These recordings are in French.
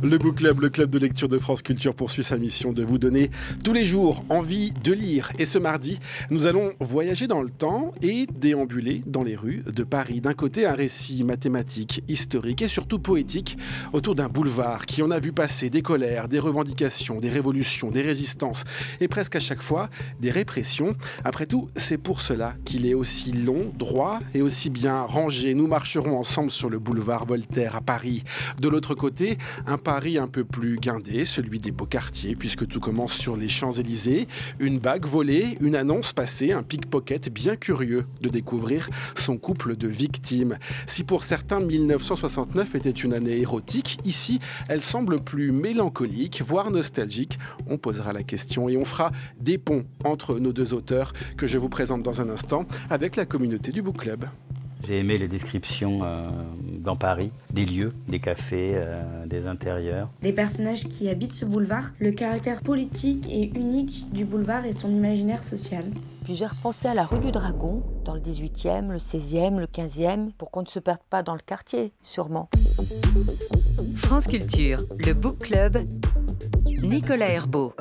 Le Book Club, le club de lecture de France Culture poursuit sa mission de vous donner tous les jours envie de lire. Et ce mardi, nous allons voyager dans le temps et déambuler dans les rues de Paris. D'un côté, un récit mathématique, historique et surtout poétique autour d'un boulevard qui en a vu passer des colères, des revendications, des révolutions, des résistances et presque à chaque fois des répressions. Après tout, c'est pour cela qu'il est aussi long, droit et aussi bien rangé. Nous marcherons ensemble sur le boulevard Voltaire à Paris. De l'autre côté, un Paris un peu plus guindé, celui des beaux quartiers, puisque tout commence sur les Champs-Élysées. Une bague volée, une annonce passée, un pickpocket bien curieux de découvrir son couple de victimes. Si pour certains, 1969 était une année érotique, ici, elle semble plus mélancolique, voire nostalgique. On posera la question et on fera des ponts entre nos deux auteurs que je vous présente dans un instant avec la communauté du Book Club. J'ai aimé les descriptions dans Paris, des lieux, des cafés, des intérieurs. Des personnages qui habitent ce boulevard, le caractère politique et unique du boulevard et son imaginaire social. Puis j'ai repensé à la rue du Dragon, dans le 18e, le 16e, le 15e, pour qu'on ne se perde pas dans le quartier, sûrement. France Culture, le Book Club, Nicolas Herbeau.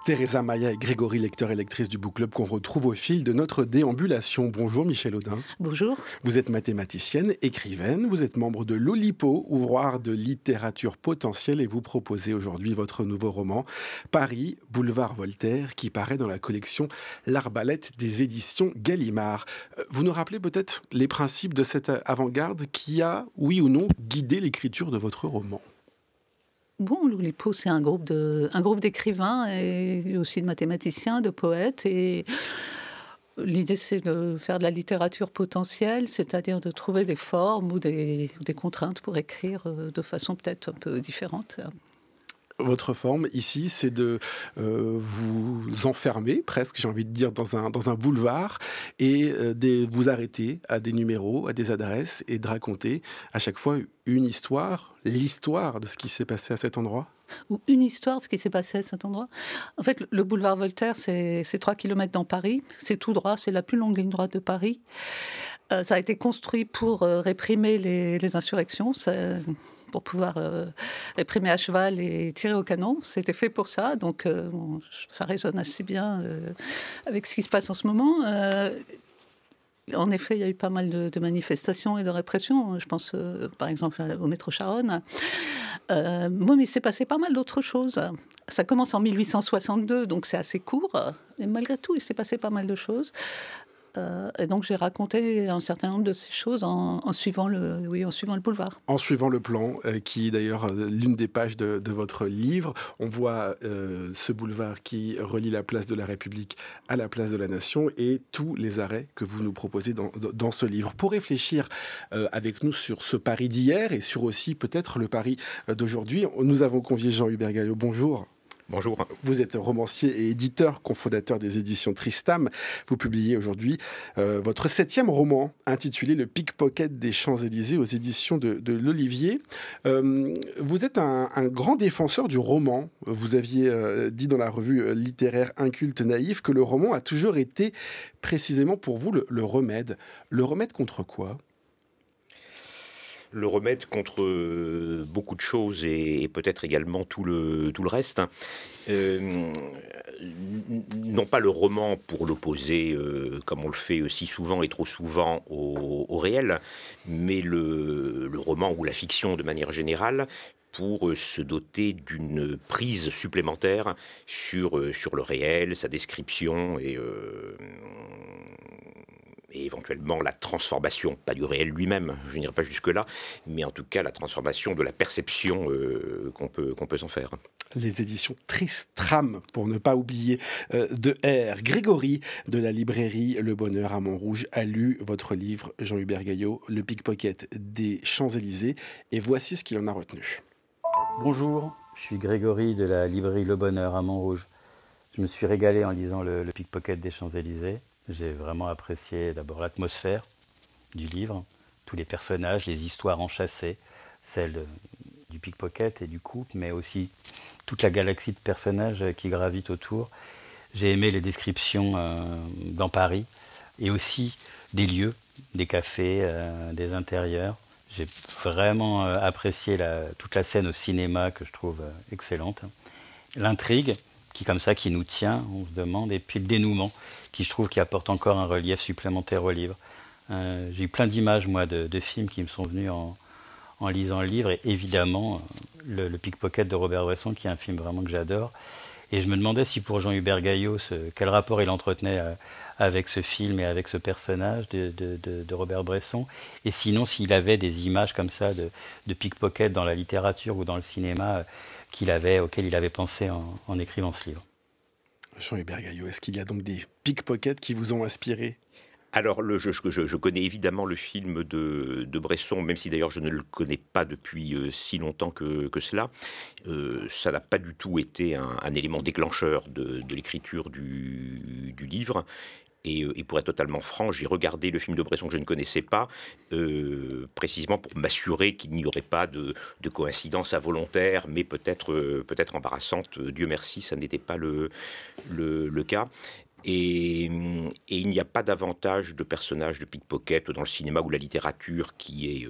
Teresa Maya et Grégory, lecteur et lectrice du Book Club qu'on retrouve au fil de notre déambulation. Bonjour Michel Audin. Bonjour. Vous êtes mathématicienne, écrivaine, vous êtes membre de l'Oulipo, ouvroir de littérature potentielle et vous proposez aujourd'hui votre nouveau roman Paris, boulevard Voltaire, qui paraît dans la collection L'Arbalète des éditions Gallimard. Vous nous rappelez peut-être les principes de cette avant-garde qui a, oui ou non, guidé l'écriture de votre roman? Bon, l'Oulipo, c'est un groupe d'écrivains et aussi de mathématiciens, de poètes. Et l'idée, c'est de faire de la littérature potentielle, c'est-à-dire de trouver des formes ou des contraintes pour écrire de façon peut-être un peu différente. Votre forme ici, c'est de vous enfermer presque, j'ai envie de dire, dans un boulevard et de vous arrêter à des numéros, à des adresses et de raconter à chaque fois une histoire, l'histoire de ce qui s'est passé à cet endroit. Ou une histoire de ce qui s'est passé à cet endroit. En fait, le boulevard Voltaire, c'est 3 kilomètres dans Paris. C'est tout droit, c'est la plus longue ligne droite de Paris. Ça a été construit pour réprimer les insurrections. Pour pouvoir réprimer à cheval et tirer au canon. C'était fait pour ça, donc ça résonne assez bien avec ce qui se passe en ce moment. En effet, il y a eu pas mal de manifestations et de répressions. Je pense, par exemple, au métro Charonne. Bon, mais il s'est passé pas mal d'autres choses. Ça commence en 1862, donc c'est assez court. Et malgré tout, il s'est passé pas mal de choses. Et donc j'ai raconté un certain nombre de ces choses en suivant le boulevard. En suivant le plan, qui est d'ailleurs l'une des pages de votre livre. On voit ce boulevard qui relie la place de la République à la place de la Nation et tous les arrêts que vous nous proposez dans ce livre. Pour réfléchir avec nous sur ce Paris d'hier et sur aussi peut-être le Paris d'aujourd'hui, nous avons convié Jean-Hubert Gallot. Bonjour. Bonjour. Vous êtes romancier et éditeur, cofondateur des éditions Tristam. Vous publiez aujourd'hui votre 7e roman intitulé Le pickpocket des Champs-Élysées aux éditions de l'Olivier. Vous êtes un grand défenseur du roman. Vous aviez dit dans la revue littéraire Inculte Naïf que le roman a toujours été précisément pour vous le remède. Le remède contre quoi ? Le remède contre beaucoup de choses et peut-être également tout le reste. Non pas le roman pour l'opposer, comme on le fait si souvent et trop souvent, au réel, mais le roman ou la fiction de manière générale pour se doter d'une prise supplémentaire sur le réel, sa description et éventuellement la transformation, pas du réel lui-même, je n'irai pas jusque-là, mais en tout cas la transformation de la perception qu'on peut s'en faire. Les éditions Tristram, pour ne pas oublier de R. Grégory, de la librairie Le Bonheur à Montrouge, a lu votre livre, Jean-Hubert Gallot, Le pickpocket des Champs-Élysées, et voici ce qu'il en a retenu. Bonjour, je suis Grégory de la librairie Le Bonheur à Montrouge. Je me suis régalé en lisant le pickpocket des Champs-Élysées. J'ai vraiment apprécié d'abord l'atmosphère du livre, tous les personnages, les histoires enchâssées, celles du pickpocket et du couple, mais aussi toute la galaxie de personnages qui gravitent autour. J'ai aimé les descriptions dans Paris et aussi des lieux, des cafés, des intérieurs. J'ai vraiment apprécié toute la scène au cinéma que je trouve excellente. L'intrigue, qui nous tient, on se demande, et puis le dénouement, qui je trouve qui apporte encore un relief supplémentaire au livre. J'ai eu plein d'images, moi, de films qui me sont venus en lisant le livre, et évidemment, le Pickpocket de Robert Bresson, qui est un film vraiment que j'adore. Et je me demandais si pour Jean-Hubert Gaillot, quel rapport il entretenait avec ce film et avec ce personnage de Robert Bresson, et sinon s'il avait des images comme ça de pickpocket dans la littérature ou dans le cinéma auxquelles il avait pensé en écrivant ce livre. Jean-Hubert Gaillot, est-ce qu'il y a donc des pickpockets qui vous ont inspiré ? Alors, je connais évidemment le film de Bresson, même si d'ailleurs je ne le connais pas depuis si longtemps que cela. Ça n'a pas du tout été un élément déclencheur de l'écriture du livre. Et pour être totalement franc, j'ai regardé le film de Bresson que je ne connaissais pas, précisément pour m'assurer qu'il n'y aurait pas de coïncidence involontaire, mais peut-être embarrassante. Dieu merci, ça n'était pas le cas. Et il n'y a pas davantage de personnages de pickpocket dans le cinéma ou la littérature qui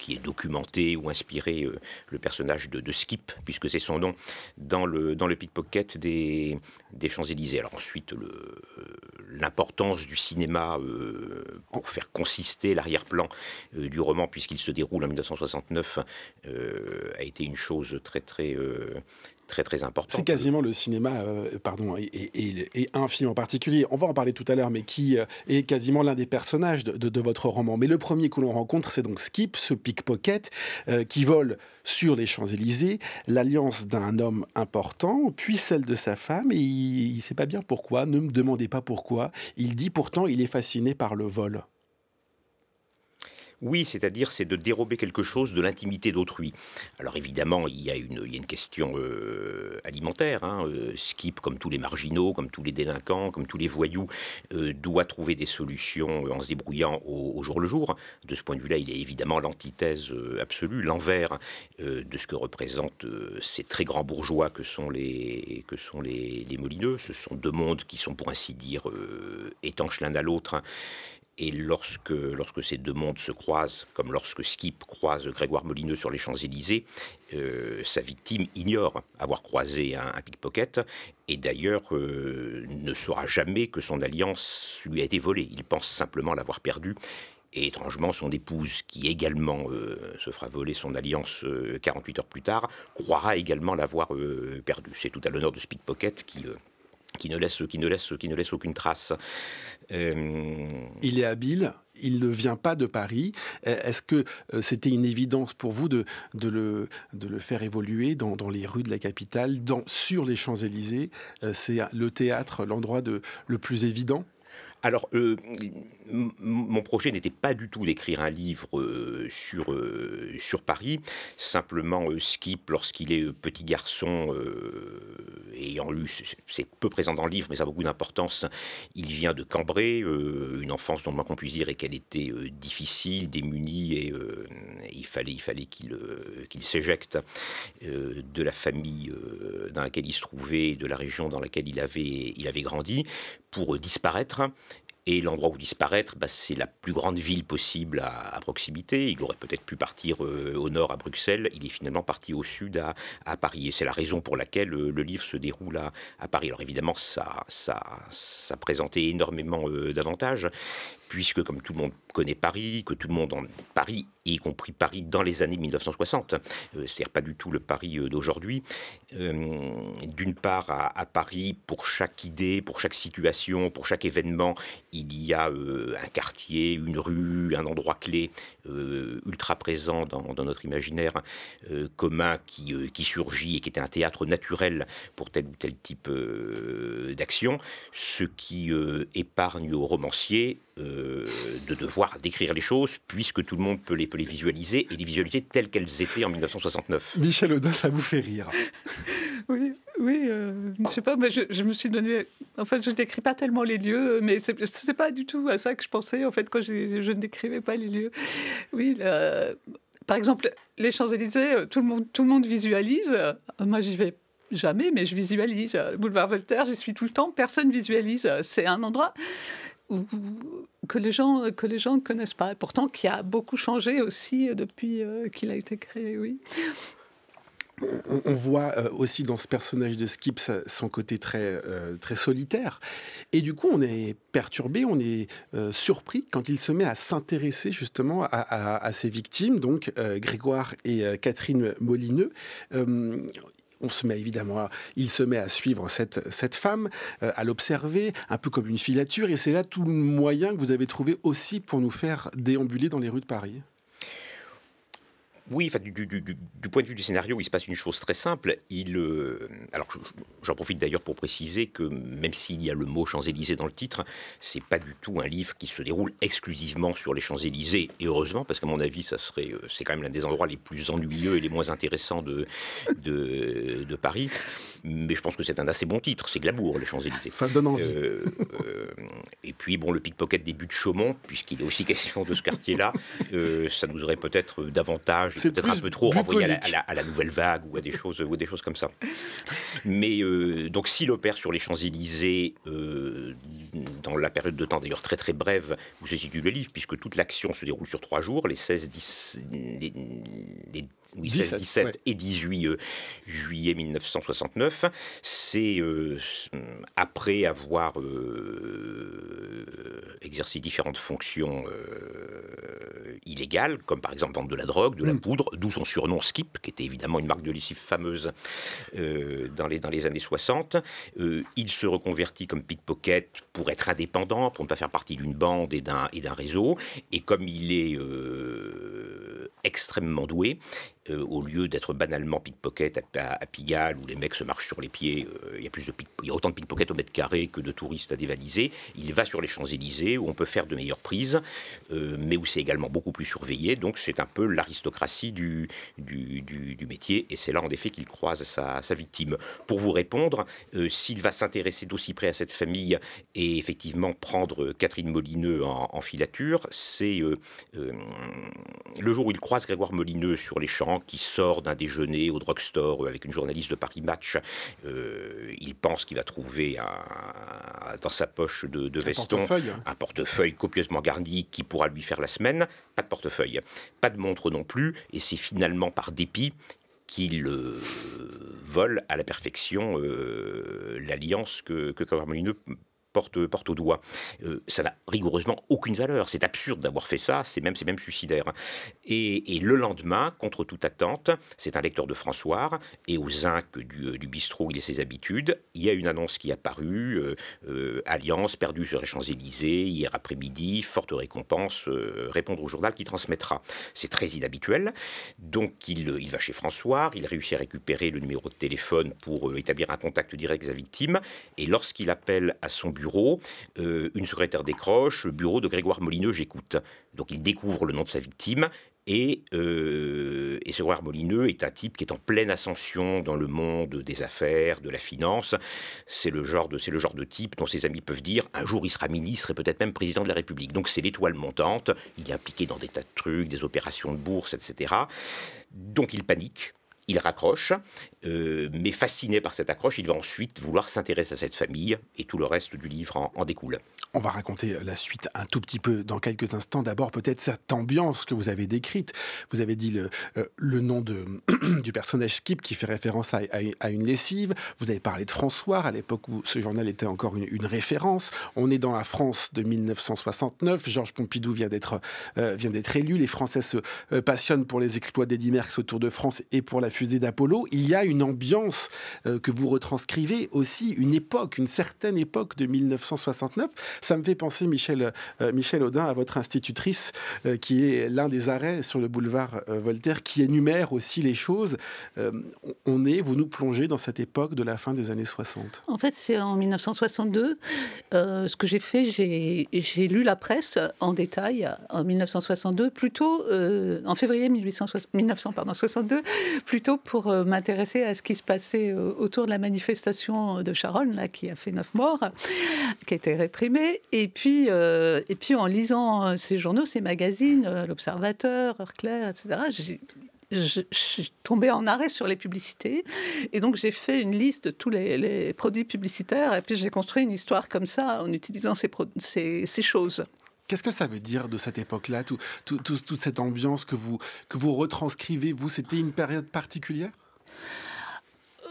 est documenté ou inspiré le personnage de Skip, puisque c'est son nom, dans le pickpocket des Champs-Élysées. Alors ensuite, l'importance du cinéma pour faire consister l'arrière-plan du roman, puisqu'il se déroule en 1969, a été une chose très importante. C'est quasiment le cinéma, et un film en particulier, on va en parler tout à l'heure, mais qui est quasiment l'un des personnages de votre roman. Mais le premier que l'on rencontre, c'est donc Skip, ce pickpocket, qui vole sur les Champs-Élysées l'alliance d'un homme important, puis celle de sa femme, et il ne sait pas bien pourquoi, ne me demandez pas pourquoi. Il dit pourtant il est fasciné par le vol. Oui, c'est-à-dire c'est de dérober quelque chose de l'intimité d'autrui. Alors évidemment, il y a une question alimentaire. Skip, comme tous les marginaux, comme tous les délinquants, comme tous les voyous, doit trouver des solutions en se débrouillant au jour le jour. De ce point de vue-là, il est évidemment l'antithèse absolue, l'envers de ce que représentent ces très grands bourgeois que sont les Molineux. Ce sont deux mondes qui sont, pour ainsi dire, étanches l'un à l'autre. Et lorsque ces deux mondes se croisent, comme lorsque Skip croise Grégoire Molineux sur les Champs-Élysées, sa victime ignore avoir croisé un pickpocket, et d'ailleurs ne saura jamais que son alliance lui a été volée. Il pense simplement l'avoir perdue. Et étrangement, son épouse, qui également se fera voler son alliance 48 heures plus tard, croira également l'avoir perdue. C'est tout à l'honneur de ce pickpocket qui ne laisse aucune trace. Il est habile, il ne vient pas de Paris. Est-ce que c'était une évidence pour vous de le faire évoluer dans les rues de la capitale, sur les Champs-Élysées? C'est le théâtre, l'endroit le plus évident? Alors, mon projet n'était pas du tout d'écrire un livre sur Paris. Simplement, Skip, lorsqu'il est petit garçon, ayant lu, c'est peu présent dans le livre, mais ça a beaucoup d'importance, il vient de Cambrai, une enfance dont le moins qu'on puisse dire est qu'elle était difficile, démunie, et il fallait qu'il s'éjecte de la famille dans laquelle il se trouvait, de la région dans laquelle il avait grandi, pour disparaître. Et l'endroit où disparaître, c'est la plus grande ville possible à proximité. Il aurait peut-être pu partir au nord à Bruxelles. Il est finalement parti au sud à Paris. Et c'est la raison pour laquelle le livre se déroule à Paris. Alors évidemment, ça présentait énormément d'avantages, puisque comme tout le monde connaît Paris, que tout le monde en Paris, y compris Paris dans les années 1960, c'est-à-dire pas du tout le Paris d'aujourd'hui. D'une part, à Paris, pour chaque idée, pour chaque situation, pour chaque événement, il y a un quartier, une rue, un endroit clé ultra présent dans notre imaginaire commun qui surgit et qui était un théâtre naturel pour tel ou tel type d'action, ce qui épargne aux romanciers de devoir décrire les choses, puisque tout le monde peut les visualiser, et les visualiser telles qu'elles étaient en 1969. Michel Audin, ça vous fait rire? Oui, je sais pas, mais je me suis donné... En fait, je ne décris pas tellement les lieux, mais c'est pas du tout à ça que je pensais, en fait, quand je ne décrivais pas les lieux. Oui, par exemple, les Champs-Élysées, tout le monde visualise. Moi, j'y vais jamais, mais je visualise. Le boulevard Voltaire, j'y suis tout le temps, personne visualise. C'est un endroit où, que les gens ne connaissent pas. Et pourtant, qui a beaucoup changé aussi depuis qu'il a été créé, oui. On voit aussi dans ce personnage de Skip son côté très solitaire. Et du coup, on est perturbé, on est surpris quand il se met à s'intéresser justement à ses victimes, donc Grégoire et Catherine Molineux. Il se met à suivre cette femme, à l'observer, un peu comme une filature. Et c'est là tout le moyen que vous avez trouvé aussi pour nous faire déambuler dans les rues de Paris. Oui, enfin, du point de vue du scénario, il se passe une chose très simple. Alors, j'en profite d'ailleurs pour préciser que même s'il y a le mot Champs-Élysées dans le titre, c'est pas du tout un livre qui se déroule exclusivement sur les Champs-Élysées. Et heureusement, parce qu'à mon avis, c'est quand même l'un des endroits les plus ennuyeux et les moins intéressants de Paris. Mais je pense que c'est un assez bon titre. C'est glamour, les Champs-Élysées. Ça donne envie. Et puis, bon, le pickpocket des buts de Chaumont, puisqu'il est aussi question de ce quartier-là, ça nous aurait peut-être davantage, peut-être un peu trop renvoyé à la nouvelle vague ou à des choses comme ça. Mais donc, s'il opère sur les Champs-Élysées dans la période de temps d'ailleurs très très brève où se situe le livre, puisque toute l'action se déroule sur 3 jours, les 16, 17 et 18 juillet 1969, c'est après avoir exercé différentes fonctions illégales, comme par exemple vendre de la drogue, de la poudre, d'où son surnom Skip, qui était évidemment une marque de lessive fameuse dans les années 60. Il se reconvertit comme pickpocket pour être indépendant, pour ne pas faire partie d'une bande et d'un réseau. Et comme il est extrêmement doué, au lieu d'être banalement pickpocket à Pigalle, où les mecs se marchent sur les pieds, il y a autant de pickpockets au mètre carré que de touristes à dévaliser. Il va sur les Champs-Élysées, où on peut faire de meilleures prises, mais où c'est également beaucoup plus surveillé. Donc c'est un peu l'aristocratie du métier, et c'est là en effet qu'il croise sa victime. Pour vous répondre, s'il va s'intéresser d'aussi près à cette famille et effectivement prendre Catherine Molineux en filature, c'est le jour où il croise Grégoire Molineux sur les champs, qui sort d'un déjeuner au drugstore avec une journaliste de Paris Match. Il pense qu'il va trouver dans sa poche de veston un portefeuille copieusement garni qui pourra lui faire la semaine. Pas de portefeuille, pas de montre non plus, et c'est finalement par dépit qu'il vole à la perfection l'alliance que Grégoire Molineux porte au doigt. Ça n'a rigoureusement aucune valeur. C'est absurde d'avoir fait ça, c'est même suicidaire. Et le lendemain, contre toute attente, c'est un lecteur de François, et au zinc du bistrot où il a ses habitudes, il y a une annonce qui est apparue, Alliance perdue sur les Champs-Élysées, hier après-midi, forte récompense, répondre au journal qui transmettra. C'est très inhabituel, donc il va chez François, il réussit à récupérer le numéro de téléphone pour établir un contact direct avec sa victime, et lorsqu'il appelle à son bureau, une secrétaire décroche, bureau de Grégoire Molineux, j'écoute. Donc il découvre le nom de sa victime, et ce Grégoire Molineux est un type qui est en pleine ascension dans le monde des affaires, de la finance. C'est le genre de type dont ses amis peuvent dire un jour il sera ministre et peut-être même président de la République. Donc c'est l'étoile montante, il est impliqué dans des tas de trucs, des opérations de bourse, etc. Donc il panique. Il raccroche, mais fasciné par cette accroche, il va ensuite vouloir s'intéresser à cette famille, et tout le reste du livre en découle. On va raconter la suite un tout petit peu dans quelques instants. D'abord, peut-être cette ambiance que vous avez décrite. Vous avez dit le nom du personnage Skip qui fait référence à une lessive. Vous avez parlé de François, à l'époque où ce journal était encore une référence. On est dans la France de 1969. Georges Pompidou vient d'être élu. Les Français se passionnent pour les exploits d'Eddy Merckx au Tour de France et pour la fusée d'Apollo. Il y a une ambiance que vous retranscrivez aussi, une certaine époque de 1969. Ça me fait penser, Michel Audin, à votre institutrice, qui est l'un des arrêts sur le boulevard Voltaire, qui énumère aussi les choses. Vous nous plongez dans cette époque de la fin des années 60. En fait, c'est en 1962. Ce que j'ai fait, j'ai lu la presse en détail en 1962, plutôt en février 1962, plutôt pour m'intéresser à ce qui se passait autour de la manifestation de Charonne, là, qui a fait 9 morts, qui a été réprimée. Et puis en lisant ces journaux, ces magazines, l'Observateur, Heure Claire, etc., je suis tombée en arrêt sur les publicités. Et donc, j'ai fait une liste de tous les produits publicitaires. Et puis, j'ai construit une histoire comme ça, en utilisant ces choses. Qu'est-ce que ça veut dire de cette époque-là, toute cette ambiance que vous retranscrivez, vous? C'était une période particulière?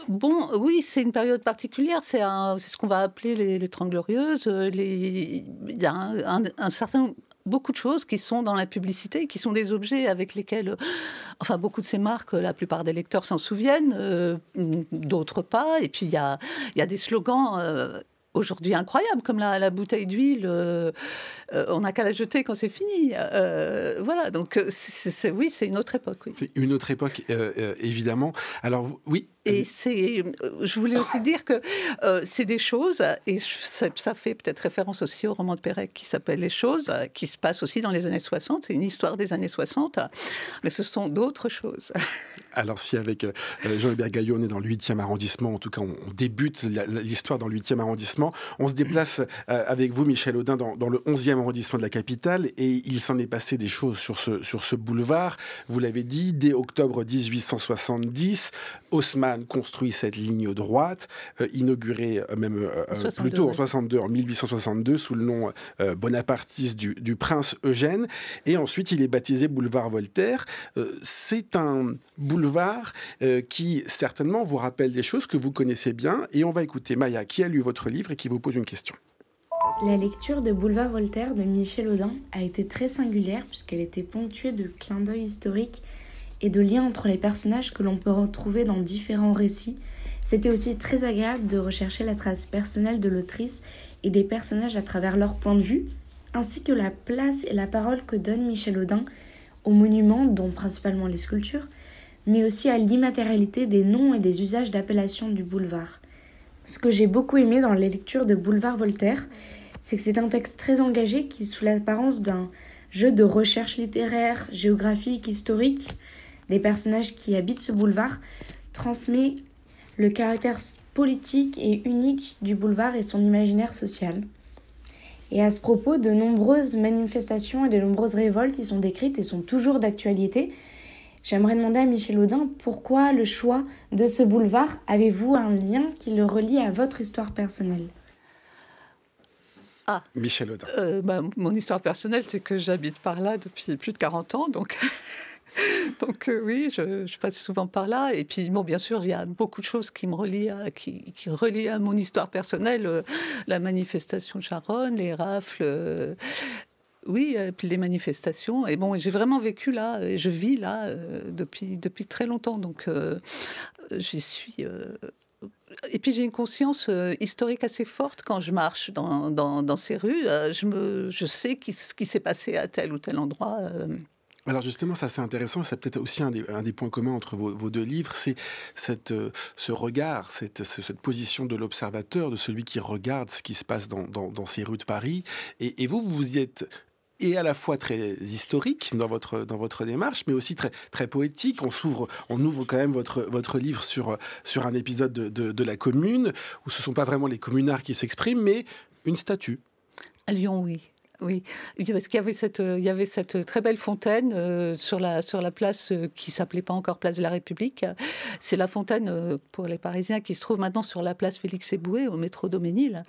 Bon, oui, c'est une période particulière. C'est ce qu'on va appeler les Trente Glorieuses. Il y a beaucoup de choses qui sont dans la publicité, qui sont des objets avec lesquels, enfin, beaucoup de ces marques, la plupart des lecteurs s'en souviennent, d'autres pas. Et puis, il y a des slogans aujourd'hui incroyables, comme la bouteille d'huile, on n'a qu'à la jeter quand c'est fini. Voilà, donc oui, c'est une autre époque. Oui. C'est une autre époque, évidemment. Alors, oui. Et je voulais aussi dire que c'est des choses, et ça fait peut-être référence aussi au roman de Pérec qui s'appelle Les choses, qui se passe aussi dans les années 60. C'est une histoire des années 60, mais ce sont d'autres choses. Alors si avec Jean-Hubert Gaillot, on est dans le 8e arrondissement, en tout cas on débute l'histoire dans le 8e arrondissement, on se déplace avec vous, Michel Audin, dans le 11e arrondissement de la capitale, et il s'en est passé des choses sur ce boulevard. Vous l'avez dit, dès octobre 1870, Haussmann construit cette ligne droite, inaugurée même plutôt en 62, en 1862, sous le nom bonapartiste du prince Eugène, et ensuite il est baptisé boulevard Voltaire. C'est un boulevard qui certainement vous rappelle des choses que vous connaissez bien, et on va écouter Maya qui a lu votre livre et qui vous pose une question. La lecture de Boulevard Voltaire de Michel Audin a été très singulière puisqu'elle était ponctuée de clins d'œil historiques et de liens entre les personnages que l'on peut retrouver dans différents récits. C'était aussi très agréable de rechercher la trace personnelle de l'autrice et des personnages à travers leur point de vue, ainsi que la place et la parole que donne Michel Audin aux monuments, dont principalement les sculptures, mais aussi à l'immatérialité des noms et des usages d'appellation du boulevard. Ce que j'ai beaucoup aimé dans les lectures de Boulevard Voltaire, c'est que c'est un texte très engagé qui, sous l'apparence d'un jeu de recherche littéraire, géographique, historique, des personnages qui habitent ce boulevard, transmet le caractère politique et unique du boulevard et son imaginaire social. Et à ce propos, de nombreuses manifestations et de nombreuses révoltes y sont décrites et sont toujours d'actualité. J'aimerais demander à Michel Audin pourquoi le choix de ce boulevard. Avez-vous un lien qui le relie à votre histoire personnelle? Michel Audin. Mon histoire personnelle, c'est que j'habite par là depuis plus de 40 ans, donc... Donc oui, je passe souvent par là. Et puis, bon, bien sûr, il y a beaucoup de choses qui me relient qui relient à mon histoire personnelle. La manifestation de Charonne, les rafles... Oui, puis les manifestations. Et bon, j'ai vraiment vécu là, et je vis là depuis très longtemps. Donc, j'y suis... Et puis j'ai une conscience historique assez forte quand je marche dans ces rues. Je sais ce qui s'est passé à tel ou tel endroit. Alors justement, ça c'est intéressant, c'est peut-être aussi un des points communs entre vos deux livres, c'est ce regard, cette position de l'observateur, de celui qui regarde ce qui se passe dans ces rues de Paris. Et vous y êtes et à la fois très historique dans votre démarche, mais aussi très, très poétique. On ouvre quand même votre livre sur un épisode de la Commune, où ce ne sont pas vraiment les communards qui s'expriment, mais une statue. À Lyon, oui. Oui, parce qu'il y avait cette très belle fontaine sur la place qui s'appelait pas encore place de la République. C'est la fontaine pour les Parisiens qui se trouve maintenant sur la place Félix-Éboué au métro Daumesnil.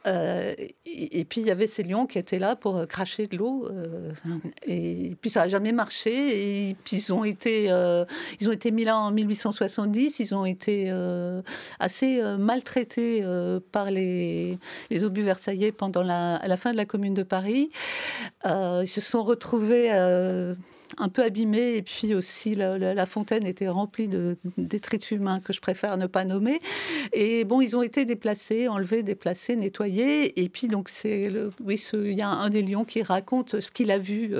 Et puis il y avait ces lions qui étaient là pour cracher de l'eau. Et puis ça n'a jamais marché. Et puis ils ont été mis là en 1870. Ils ont été assez maltraités par les obus versaillais pendant à la fin de la Commune de Paris. Ils se sont retrouvés un peu abîmés, et puis aussi la fontaine était remplie de détritus humains que je préfère ne pas nommer. Et bon, ils ont été déplacés, enlevés, déplacés, nettoyés. Et puis donc il y a un des lions qui raconte ce qu'il a vu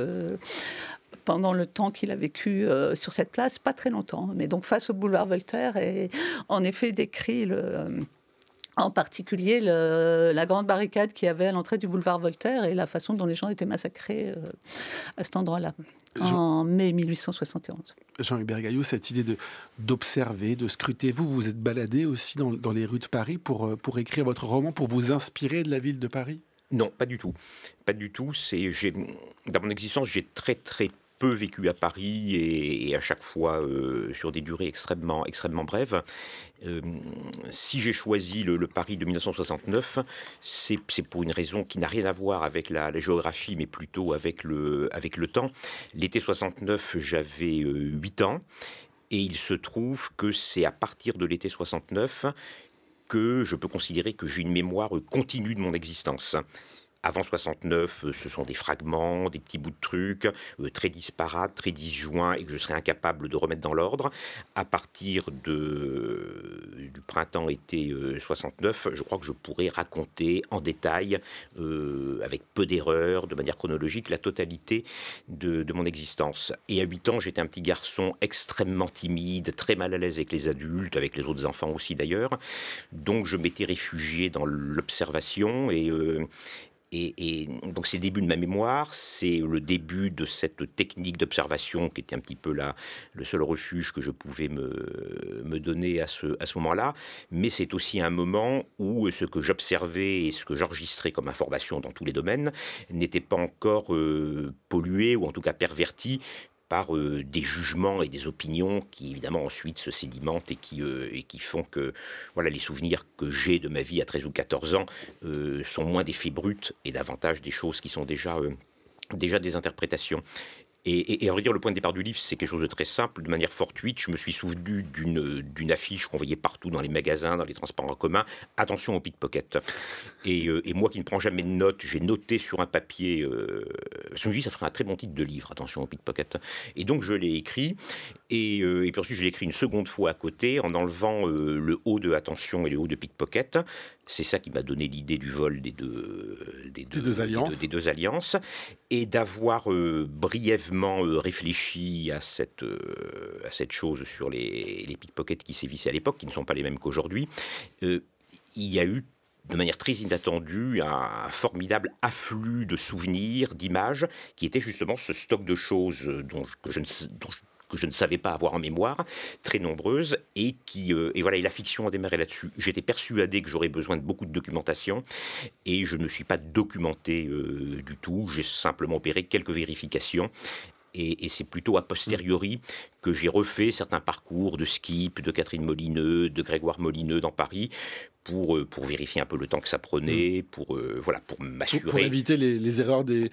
pendant le temps qu'il a vécu sur cette place, pas très longtemps. Mais donc face au boulevard Voltaire, et en effet décrit en particulier la grande barricade qu'il y avait à l'entrée du boulevard Voltaire et la façon dont les gens étaient massacrés à cet endroit-là, en mai 1871. Jean-Hubert Gaillot, cette idée d'observer, de scruter, vous êtes baladé aussi dans les rues de Paris pour écrire votre roman, pour vous inspirer de la ville de Paris? Non, pas du tout. Pas du tout. Dans mon existence, j'ai très très peu vécu à Paris et à chaque fois sur des durées extrêmement brèves. Si j'ai choisi le Paris de 1969, c'est pour une raison qui n'a rien à voir avec la géographie, mais plutôt avec le temps. L'été 69, j'avais 8 ans, et il se trouve que c'est à partir de l'été 69 que je peux considérer que j'ai une mémoire continue de mon existence. Avant 69, ce sont des fragments, des petits bouts de trucs, très disparates, très disjoints, et que je serais incapable de remettre dans l'ordre. À partir du printemps-été 69, je crois que je pourrais raconter en détail, avec peu d'erreurs, de manière chronologique, la totalité de mon existence. Et à 8 ans, j'étais un petit garçon extrêmement timide, très mal à l'aise avec les adultes, avec les autres enfants aussi d'ailleurs. Donc je m'étais réfugié dans l'observation et donc c'est le début de ma mémoire, c'est le début de cette technique d'observation qui était un petit peu le seul refuge que je pouvais me donner à ce moment-là. Mais c'est aussi un moment où ce que j'observais et ce que j'enregistrais comme information dans tous les domaines n'était pas encore pollué ou en tout cas perverti par des jugements et des opinions qui évidemment ensuite se sédimentent et qui font que voilà, les souvenirs que j'ai de ma vie à 13 ou 14 ans sont moins des faits bruts et davantage des choses qui sont déjà des interprétations. Et à vrai dire, le point de départ du livre, c'est quelque chose de très simple. De manière fortuite, je me suis souvenu d'une affiche qu'on voyait partout dans les magasins, dans les transports en commun. Attention aux pickpockets. Et moi qui ne prends jamais de notes, j'ai noté sur un papier. Je me dis, ça ferait un très bon titre de livre, Attention aux pickpockets. Et donc je l'ai écrit. Et puis ensuite, je l'ai écrit une seconde fois à côté, en enlevant le haut de Attention et le haut de pickpocket. C'est ça qui m'a donné l'idée du vol des deux alliances. Et d'avoir brièvement réfléchi à cette chose sur les pickpockets qui sévissaient à l'époque, qui ne sont pas les mêmes qu'aujourd'hui. Il y a eu de manière très inattendue un formidable afflux de souvenirs, d'images, qui était justement ce stock de choses que je ne savais pas avoir en mémoire, très nombreuses, et voilà, et la fiction a démarré là-dessus. J'étais persuadé que j'aurais besoin de beaucoup de documentation, et je ne me suis pas documenté du tout, j'ai simplement opéré quelques vérifications, et c'est plutôt a posteriori que j'ai refait certains parcours de Skip, de Catherine Molineux, de Grégoire Molineux dans Paris, pour vérifier un peu le temps que ça prenait, pour m'assurer. Pour éviter les erreurs des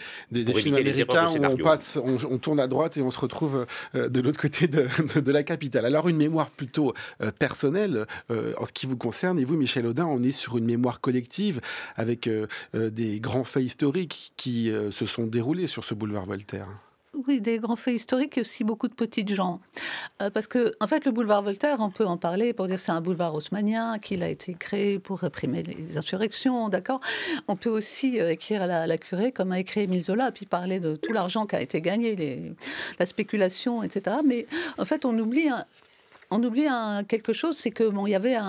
films américains où on tourne à droite et on se retrouve de l'autre côté de la capitale. Alors une mémoire plutôt personnelle en ce qui vous concerne, et vous, Michel Audin, on est sur une mémoire collective avec des grands faits historiques qui se sont déroulés sur ce boulevard Voltaire. Oui, des grands faits historiques et aussi beaucoup de petites gens. Parce que, en fait, le boulevard Voltaire, on peut en parler pour dire que c'est un boulevard haussmannien, qu'il a été créé pour réprimer les insurrections, d'accord. On peut aussi écrire à la curée, comme a écrit Émile Zola, puis parler de tout l'argent qui a été gagné, la spéculation, etc. Mais, en fait, on oublie quelque chose, c'est que il y avait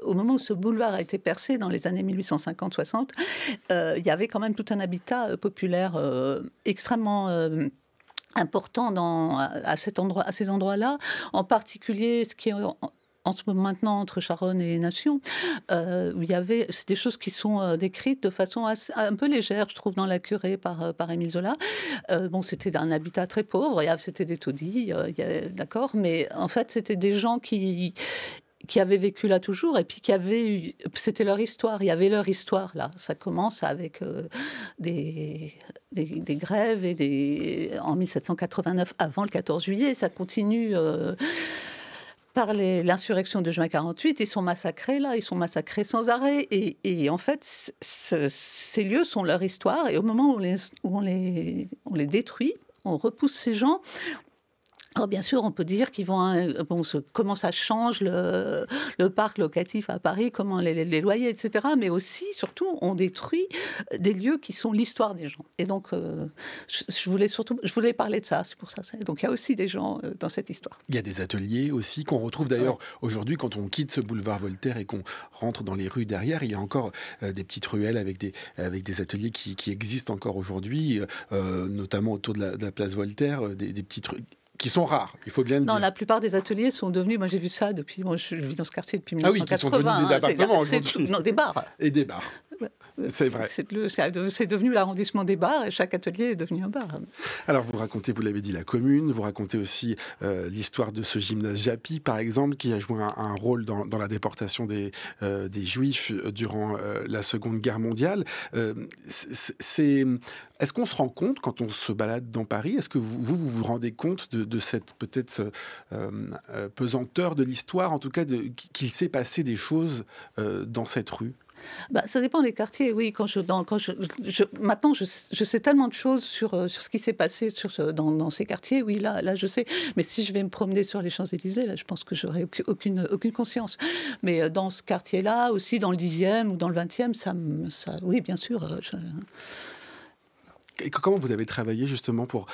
au moment où ce boulevard a été percé dans les années 1850-60, il y avait quand même tout un habitat populaire extrêmement important à ces endroits-là, en particulier ce qui est en ce moment maintenant entre Charonne et Nation, où c'est des choses qui sont décrites de façon un peu légère, je trouve, dans la curée par Émile Zola. C'était un habitat très pauvre, c'était des taudis, d'accord, mais en fait, c'était des gens qui avaient vécu là toujours, et puis c'était leur histoire, il y avait leur histoire là. Ça commence avec des grèves en 1789, avant le 14 juillet, ça continue par l'insurrection de juin 48, ils sont massacrés là, ils sont massacrés sans arrêt, et en fait, ces lieux sont leur histoire, et au moment où on les détruit, on repousse ces gens. Alors bien sûr, on peut dire comment ça change le parc locatif à Paris, comment les loyers, etc. Mais aussi, surtout, on détruit des lieux qui sont l'histoire des gens. Et donc, je voulais parler de ça, c'est pour ça. Donc il y a aussi des gens dans cette histoire. Il y a des ateliers aussi qu'on retrouve d'ailleurs aujourd'hui quand on quitte ce boulevard Voltaire et qu'on rentre dans les rues derrière. Il y a encore des petites ruelles avec des ateliers qui existent encore aujourd'hui, notamment autour de la place Voltaire, des petites rues qui sont rares, il faut bien le dire. Non, la plupart des ateliers sont devenus, moi j'ai vu ça depuis, je vis dans ce quartier depuis 1980. Ah oui, qui sont devenus des appartements aujourd'hui. Non, des bars. Et des bars. C'est vrai. C'est devenu l'arrondissement des bars et chaque atelier est devenu un bar. Alors vous racontez, vous l'avez dit, la commune, vous racontez aussi l'histoire de ce gymnase Japy, par exemple, qui a joué un rôle dans la déportation des Juifs durant la Seconde Guerre mondiale. Est-ce qu'on se rend compte, quand on se balade dans Paris, est-ce que vous rendez compte de cette peut-être pesanteur de l'histoire, en tout cas qu'il s'est passé des choses dans cette rue? Ça dépend des quartiers, oui. Maintenant, je sais tellement de choses sur ce qui s'est passé dans ces quartiers. Oui, là, je sais. Mais si je vais me promener sur les Champs-Élysées, là, je pense que j'aurai aucune conscience. Mais dans ce quartier-là, aussi dans le 10e ou dans le 20e, oui, bien sûr. Et comment vous avez travaillé justement pour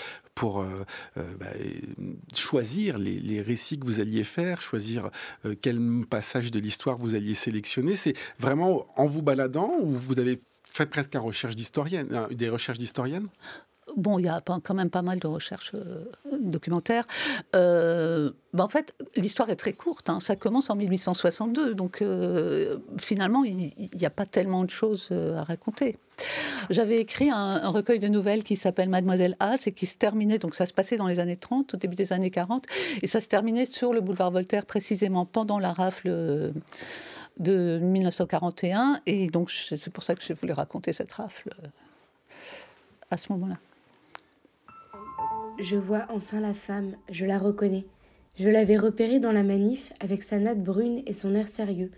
choisir les récits que vous alliez faire, choisir quel passage de l'histoire vous alliez sélectionner? C'est vraiment en vous baladant ou vous avez fait presque des recherches d'historienne? Bon, il y a quand même pas mal de recherches documentaires. En fait, l'histoire est très courte. Ça commence en 1862. Donc, finalement, il n'y a pas tellement de choses à raconter. J'avais écrit un recueil de nouvelles qui s'appelle Mademoiselle As et qui se terminait, donc ça se passait dans les années 30, au début des années 40, et ça se terminait sur le boulevard Voltaire, précisément pendant la rafle de 1941. Et donc, c'est pour ça que je voulais raconter cette rafle à ce moment-là. Je vois enfin la femme, je la reconnais. Je l'avais repérée dans la manif avec sa natte brune et son air sérieux,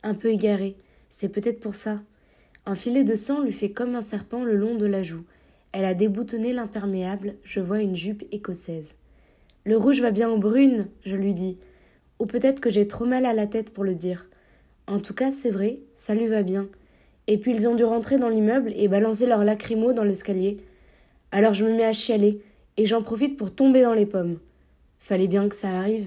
un peu égaré. C'est peut-être pour ça. Un filet de sang lui fait comme un serpent le long de la joue. Elle a déboutonné l'imperméable, je vois une jupe écossaise. Le rouge va bien aux brunes, je lui dis. Ou peut-être que j'ai trop mal à la tête pour le dire. En tout cas, c'est vrai, ça lui va bien. Et puis ils ont dû rentrer dans l'immeuble et balancer leurs lacrymos dans l'escalier. Alors je me mets à chialer. Et j'en profite pour tomber dans les pommes. Fallait bien que ça arrive.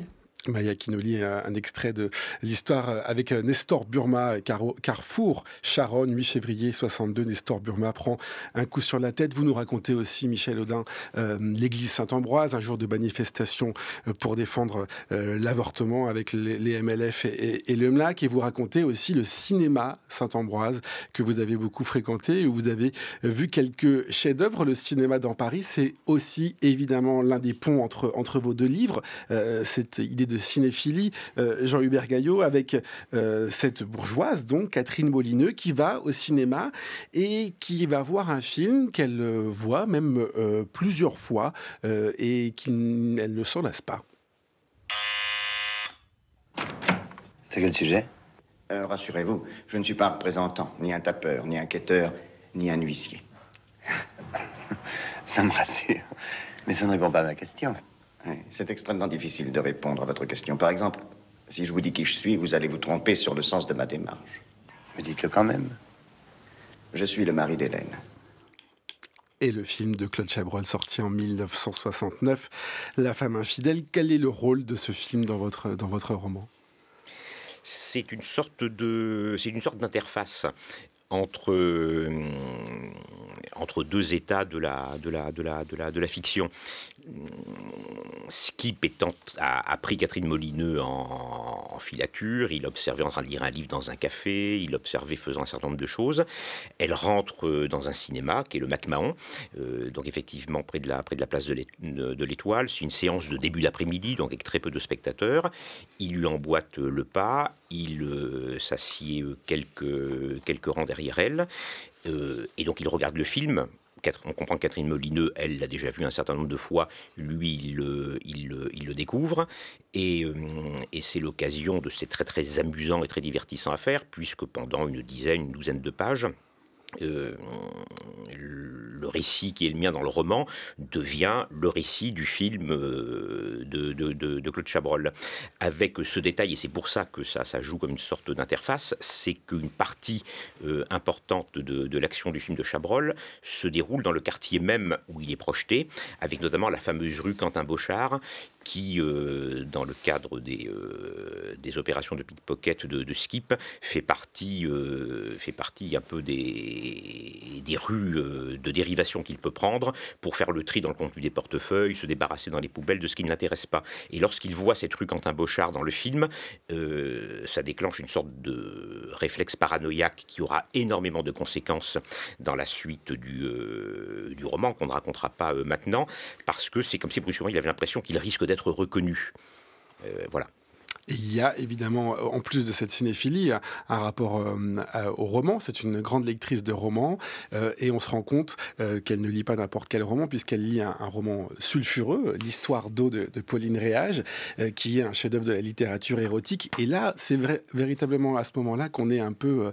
Maya qui nous lit un extrait de l'histoire avec Nestor Burma, Carrefour, Charonne, 8 février 62. Nestor Burma prend un coup sur la tête. Vous nous racontez aussi, Michel Audin, l'église Saint-Ambroise, un jour de manifestation pour défendre l'avortement avec les MLF et le MLAC. Et vous racontez aussi le cinéma Saint-Ambroise que vous avez beaucoup fréquenté, où vous avez vu quelques chefs-d'œuvre. Le cinéma dans Paris, c'est aussi évidemment l'un des ponts entre vos deux livres. Cette idée de cinéphilie, Jean-Hubert Gaillot, avec cette bourgeoise, donc Catherine Molineux, qui va au cinéma et qui va voir un film qu'elle voit même plusieurs fois et qu'elle ne s'en lasse pas. C'est quel sujet? Rassurez-vous, je ne suis pas un représentant, ni un tapeur, ni un quêteur, ni un huissier. Ça me rassure, mais ça ne répond pas à ma question. Oui, c'est extrêmement difficile de répondre à votre question. Par exemple, si je vous dis qui je suis, vous allez vous tromper sur le sens de ma démarche. Mais dites-le quand même. Je suis le mari d'Hélène. Et le film de Claude Chabrol, sorti en 1969, La femme infidèle. Quel est le rôle de ce film dans votre roman? C'est une sorte d'interface entre deux états de la fiction. Skip a pris Catherine Molineux en filature, il observait en train de lire un livre dans un café, il observait faisant un certain nombre de choses. Elle rentre dans un cinéma qui est le MacMahon, donc effectivement près de la place de l'Étoile. C'est une séance de début d'après-midi, donc avec très peu de spectateurs. Il lui emboîte le pas, il s'assied quelques rangs derrière elle, et donc il regarde le film. On comprend que Catherine Molineux, elle l'a déjà vu un certain nombre de fois, lui, il le découvre, et c'est l'occasion de c'est très très amusant et très divertissant à faire, puisque pendant une douzaine de pages, le récit qui est le mien dans le roman devient le récit du film de Claude Chabrol. Avec ce détail, et c'est pour ça que ça joue comme une sorte d'interface, c'est qu'une partie importante de l'action du film de Chabrol se déroule dans le quartier même où il est projeté, avec notamment la fameuse rue Quentin-Bochard, qui, dans le cadre des opérations de pickpocket de Skip, fait partie un peu des des rues de dérivation qu'il peut prendre pour faire le tri dans le contenu des portefeuilles, se débarrasser dans les poubelles de ce qui ne l'intéresse pas. Et lorsqu'il voit cette rue Quentin-Bochard dans le film, ça déclenche une sorte de réflexe paranoïaque qui aura énormément de conséquences dans la suite du roman, qu'on ne racontera pas maintenant, parce que c'est comme si brusquement il avait l'impression qu'il risque d'être reconnu. Voilà. Et il y a évidemment, en plus de cette cinéphilie, un rapport au roman. C'est une grande lectrice de romans et on se rend compte qu'elle ne lit pas n'importe quel roman puisqu'elle lit un roman sulfureux, L'Histoire d'eau de Pauline Réage, qui est un chef-d'œuvre de la littérature érotique. Et là, c'est véritablement à ce moment-là qu'on est un peu,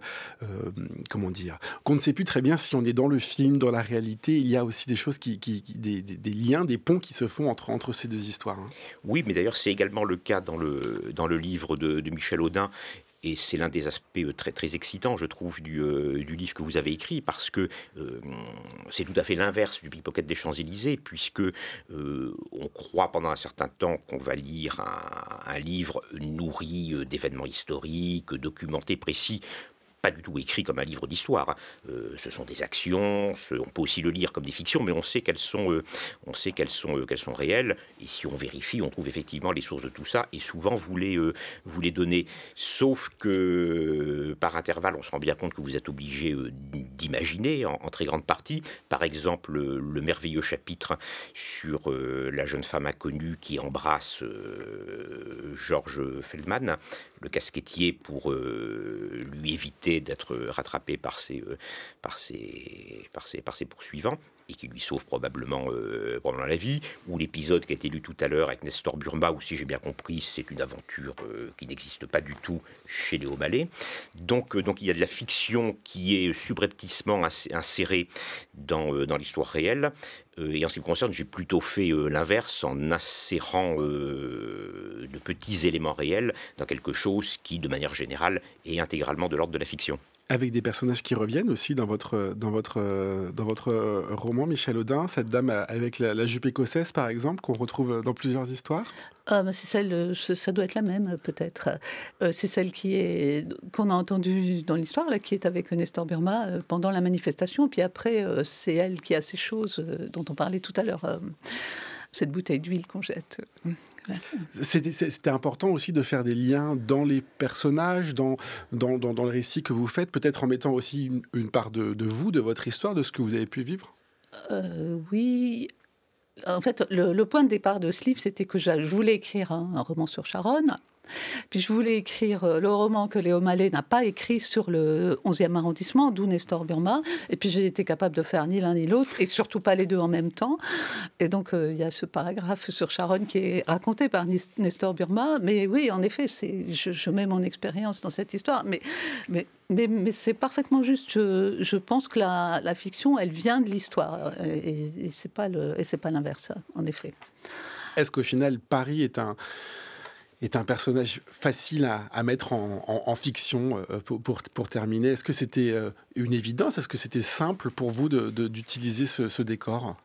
comment dire, qu'on ne sait plus très bien si on est dans le film, dans la réalité. Il y a aussi des choses, des liens, des ponts qui se font entre ces deux histoires. Hein. Oui, mais d'ailleurs, c'est également le cas dans le livre de Michel Audin, et c'est l'un des aspects très, très excitants, je trouve, du livre que vous avez écrit, parce que c'est tout à fait l'inverse du Pickpocket des Champs-Élysées, puisque on croit pendant un certain temps qu'on va lire un livre nourri d'événements historiques, documentés, précis, pas du tout écrit comme un livre d'histoire. Ce sont des actions, on peut aussi le lire comme des fictions, mais on sait qu'elles sont réelles. Et si on vérifie, on trouve effectivement les sources de tout ça. Et souvent, vous les donnez. Sauf que par intervalle, on se rend bien compte que vous êtes obligé d'imaginer en très grande partie. Par exemple, le merveilleux chapitre sur la jeune femme inconnue qui embrasse Georges Feldman, le casquettier, pour lui éviter d'être rattrapé par ses poursuivants, et qui lui sauve probablement la vie, ou l'épisode qui a été lu tout à l'heure avec Nestor Burma, où, si j'ai bien compris, c'est une aventure qui n'existe pas du tout chez Léo Mallet. Donc il y a de la fiction qui est subrepticement insérée dans l'histoire réelle. Et en ce qui me concerne, j'ai plutôt fait l'inverse, en insérant de petits éléments réels dans quelque chose qui, de manière générale, est intégralement de l'ordre de la fiction. Avec des personnages qui reviennent aussi dans votre roman, Michel Audin, cette dame avec la jupe écossaise, par exemple, qu'on retrouve dans plusieurs histoires. C'est celle, ça doit être la même, peut-être. C'est celle qu'on a entendue dans l'histoire, là, qui est avec Nestor Burma pendant la manifestation. Puis après, c'est elle qui a ces choses dont on parlait tout à l'heure. Cette bouteille d'huile qu'on jette. C'était important aussi de faire des liens dans les personnages, dans le récit que vous faites, peut-être en mettant aussi une part de vous, de votre histoire, de ce que vous avez pu vivre. Oui. En fait, le point de départ de ce livre, c'était que je voulais écrire un roman sur Charonne. Puis je voulais écrire le roman que Léo Mallet n'a pas écrit sur le 11e arrondissement, d'où Nestor Burma. Et puis j'ai été capable de faire ni l'un ni l'autre, et surtout pas les deux en même temps. Et donc il y a ce paragraphe sur Charonne qui est raconté par Nestor Burma. Mais oui, en effet, je mets mon expérience dans cette histoire. Mais c'est parfaitement juste. Je pense que la fiction, elle vient de l'histoire. Et c'est pas l'inverse, en effet. Est-ce qu'au final, Paris est un personnage facile à mettre en fiction pour terminer? Est-ce que c'était une évidence? Est-ce que c'était simple pour vous d'utiliser ce décor?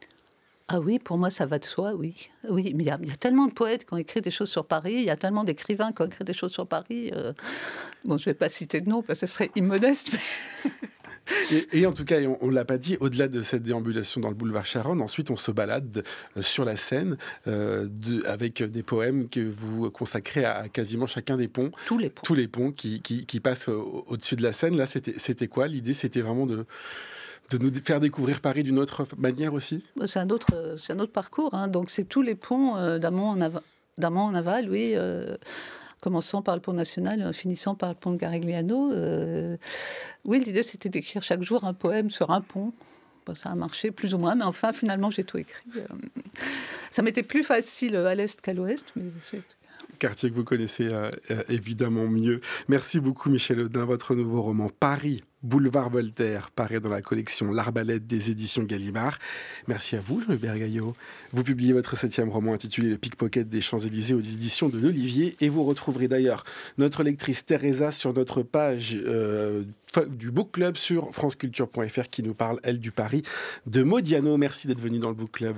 Ah oui, pour moi, ça va de soi, oui. Oui, mais il y a tellement de poètes qui ont écrit des choses sur Paris, il y a tellement d'écrivains qui ont écrit des choses sur Paris. Bon, je ne vais pas citer de nom, parce que ce serait immodeste, mais... Et en tout cas, on ne l'a pas dit, au-delà de cette déambulation dans le boulevard Charonne, ensuite on se balade sur la Seine avec des poèmes que vous consacrez à quasiment chacun des ponts. Tous les ponts. Tous les ponts qui passent au-dessus de la Seine. Là, c'était quoi l'idée? C'était vraiment de nous faire découvrir Paris d'une autre manière aussi? C'est un autre parcours. Hein. Donc c'est tous les ponts d'amont en aval, oui. Commençant par le pont national, finissant par le pont de Garigliano. Oui, l'idée, c'était d'écrire chaque jour un poème sur un pont. Bon, ça a marché plus ou moins, mais enfin, finalement, j'ai tout écrit. Ça m'était plus facile à l'est qu'à l'ouest, mais c'est... Quartier que vous connaissez évidemment mieux. Merci beaucoup, Michel Audin. Votre nouveau roman, Paris, Boulevard Voltaire, paraît dans la collection L'Arbalète des éditions Gallimard. Merci à vous, Jean-Hubert Gaillot. Vous publiez votre 7e roman intitulé Le Pickpocket des Champs-Élysées aux éditions de l'Olivier. Et vous retrouverez d'ailleurs notre lectrice Teresa sur notre page du Book Club sur franceculture.fr qui nous parle, elle, du Paris de Modiano. Merci d'être venue dans le Book Club.